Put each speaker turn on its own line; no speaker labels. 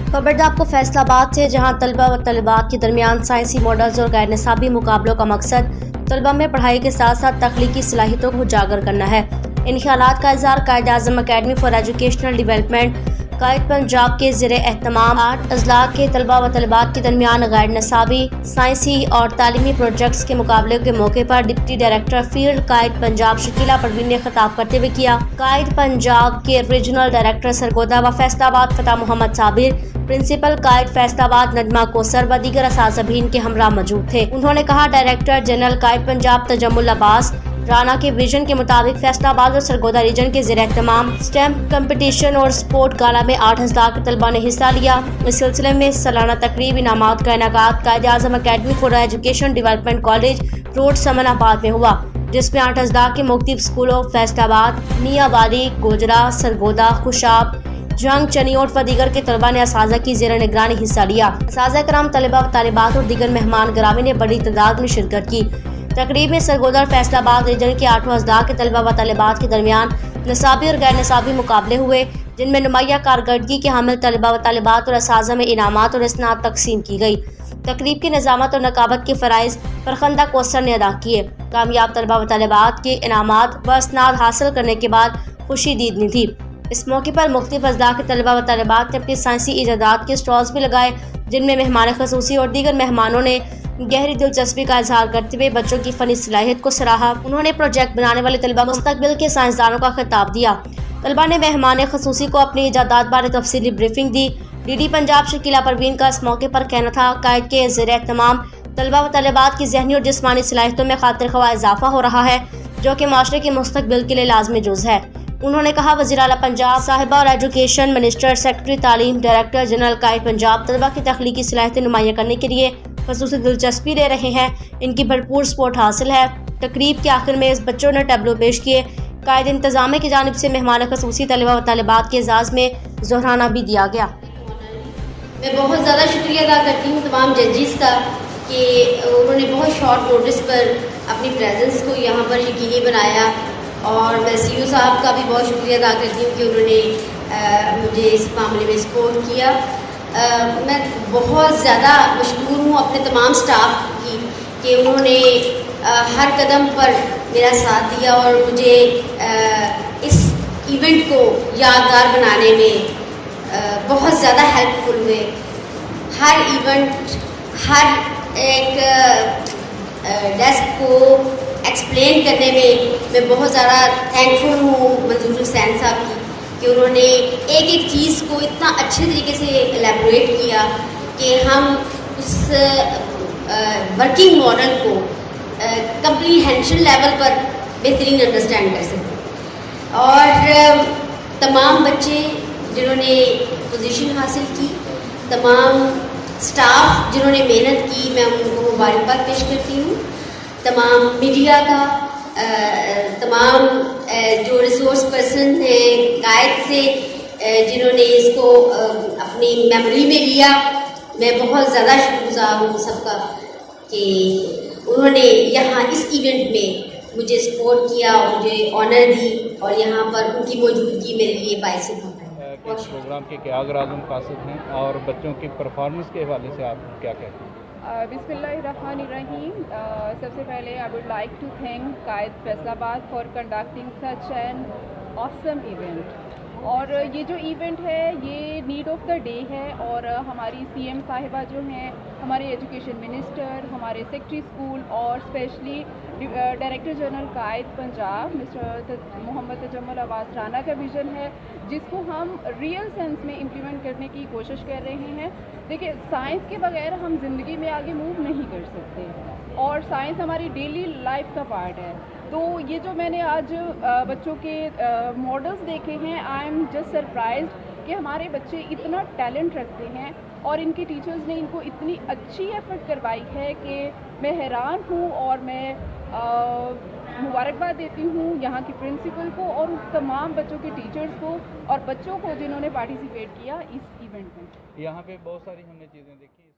खबरदार आपको फैसलाबाद से, जहां तलबा व तलबात के दरमियान साइंसी मॉडल्स और गैर निसाबी मुकाबलों का मकसद तलबा में पढ़ाई के साथ साथ तख्लीकी सलाहियतों को उजागर करना है। इन ख्यालात का इज़हार कायद Azam academy for educational development कायद पंजाब के ज़ेरे एहतमाम 8 अजला के तलबा व तलबात के दरमियान गैर निसाबी साइंसी और तालीमी प्रोजेक्ट्स के मुकाबले के मौके पर डिप्टी डायरेक्टर फील्ड कायद पंजाब शकीला परवीन ने खिताब करते हुए किया। कायद पंजाब के रीजनल डायरेक्टर सरगोदा व फैसलाबाद फतेह मोहम्मद साबिर, प्रिंसिपल कायद फैसलाबाद नजमा कोसर व दीगर असातिज़ीन के हमरा मौजूद थे। उन्होंने कहा, डायरेक्टर जनरल कायद पंजाब तजम्मुल अब्बास राना के विजन के मुताबिक फैसलाबाद और सरगोदा रीजन के ज़ेरे एहतमाम स्टैम्प कंपटीशन और स्पोर्ट गाला में 8 अजला के तलबा ने हिस्सा लिया। इस सिलसिले में सालाना तकरीब इनामात का इनेकाद Quaid Azam academy for education development college road Samanabad में हुआ, जिसमें 8 अजला के मुख्तलिफ स्कूलों फैसलाबाद, मियाँवाली, गोजरा, सरगोदा, खुशाब, जंग, चनियोट व दीगर के तलबा ने असातिज़ा की ज़ेर निगरानी हिस्सा लिया। असातिज़ा कराम, तलबा व तालिबात और दीगर मेहमान गिरामी ने बड़ी तादाद में शिरकत की। तकरीब में सरगोदा और फैसलाबाद रीजन के 8 अजला के तलबा व तालिबात के दरमियान निसाबी और गैर निसाबी मुकाबले हुए, जिनमें नुमाया कारकर्दगी के हामिल तलबा व तालिबात और असातिज़ा में इनामात और इसनाद तकसीम की गई। तकरीब की निज़ामत और नकाबत के फ़राइज़ फरखंदा कोसर ने अदा किए। कामयाब तलबा व तालिबात के इनामात व इसनाद हासिल करने के बाद खुशी दीदनी थी। इस मौके पर मुख्तलिफ अजला के तलबा व तालिबात ने अपनी साइंसी इजादात के स्टॉल्स भी लगाए, जिनमें मेहमान ख़ुसूसी और दीगर मेहमानों ने गहरी दिलचस्पी का इजहार करते हुए बच्चों की फ़नी सलाहियत को सराहा। उन्होंने प्रोजेक्ट बनाने वाले तलबा को मुस्तकबिल के साइंसदानों का खिताब दिया। तलबा ने मेहमान ख़ुसूसी को अपनी इजादात बारे तफसीली ब्रीफिंग दी। डीडी पंजाब शकीला परवीन का इस मौके पर कहना था, कायद के ज़ेरे एहतमाम तलबा व तलबात की ज़हनी और जिस्मानी सलाहियतों में खातिर ख्वाह इजाफा हो रहा है, जो कि माशरे के मुस्तकबिल के लिए लाज़मी जुज़ है। उन्होंने कहा, वज़ीर आला पंजाब साहिबा और एजुकेशन मिनिस्टर, सेक्रेटरी तालीम, डायरेक्टर जनरल कायद पंजाब तलबा की तख्लीकी सलाहियतें नुमाया करने के लिए ख़ुसूसी दिलचस्पी ले रहे हैं। इनकी भरपूर सपोर्ट हासिल है। तकरीब के आखिर में इस बच्चों ने टैबलो पेश किए। कायद इंतज़ामिया की जानिब से मेहमान ख़ुसूसी तलबा व तालिबात के एजाज़ में ज़ोहराना भी दिया गया।
मैं बहुत ज़्यादा शुक्रिया अदा करती हूँ तमाम जजेस का कि उन्होंने बहुत शॉर्ट नोटिस पर अपनी प्रेजेंस को यहाँ पर यकीनी बनाया, और मैं सीईओ साहब का भी बहुत शुक्रिया अदा करती हूँ कि उन्होंने मुझे इस मामले में सपोर्ट किया। मैं बहुत ज़्यादा मशकूर हूँ अपने तमाम स्टाफ की कि उन्होंने हर कदम पर मेरा साथ दिया और मुझे इस इवेंट को यादगार बनाने में बहुत ज़्यादा हेल्पफुल हुए। हर इवेंट, हर एक डेस्क को एक्सप्लेन करने में मैं बहुत ज़्यादा थैंकफुल हूँ मंजूर हुसैन साहब की कि उन्होंने एक एक चीज़ को इतना अच्छे तरीके से एलेबोरेट किया कि हम उस वर्किंग मॉडल को कम्प्रीहेंशन लेवल पर बेहतरीन अंडरस्टैंड कर सकें। और तमाम बच्चे जिन्होंने पोजीशन हासिल की, तमाम स्टाफ जिन्होंने मेहनत की, मैं उनको मुबारकबाद पेश करती हूँ। तमाम मीडिया का, तमाम जो रिसोर्स पर्सन हैं कायद से जिन्होंने इसको अपनी मेमोरी में लिया, मैं बहुत ज़्यादा शुक्रगुज़ार हूँ सबका कि उन्होंने यहाँ इस इवेंट में मुझे सपोर्ट किया और मुझे ऑनर दी, और यहाँ पर उनकी मौजूदगी मेरे लिए बाइस है।
इस प्रोग्राम के क्या अगराज़ मक़ासद हैं और बच्चों की परफॉर्मेंस के हवाले से आप क्या कहते हैं?
बिस्मिल्लाहिर्रहमानिर्रहीम। सबसे पहले I would like to thank Quaid Faisalabad for conducting such an awesome event. और ये जो इवेंट है ये नीड ऑफ द डे है, और हमारी सीएम साहिबा जो हैं, हमारे एजुकेशन मिनिस्टर, हमारे सेक्रेटरी स्कूल और स्पेशली डायरेक्टर जनरल कायद पंजाब मिस्टर मोहम्मद तजम्मुल अब्बास राना का विज़न है, जिसको हम रियल सेंस में इम्प्लीमेंट करने की कोशिश कर रहे हैं। देखिए, साइंस के बगैर हम ज़िंदगी में आगे मूव नहीं कर सकते, और साइंस हमारी डेली लाइफ का पार्ट है। तो ये जो मैंने आज बच्चों के मॉडल्स देखे हैं, आई एम जस्ट सरप्राइज्ड कि हमारे बच्चे इतना टैलेंट रखते हैं, और इनके टीचर्स ने इनको इतनी अच्छी एफर्ट करवाई है कि मैं हैरान हूँ। और मैं मुबारकबाद देती हूँ यहाँ की प्रिंसिपल को और तमाम बच्चों के टीचर्स को और बच्चों को जिन्होंने पार्टिसिपेट किया इस इवेंट में।
यहाँ पे बहुत सारी हमने चीज़ें देखी।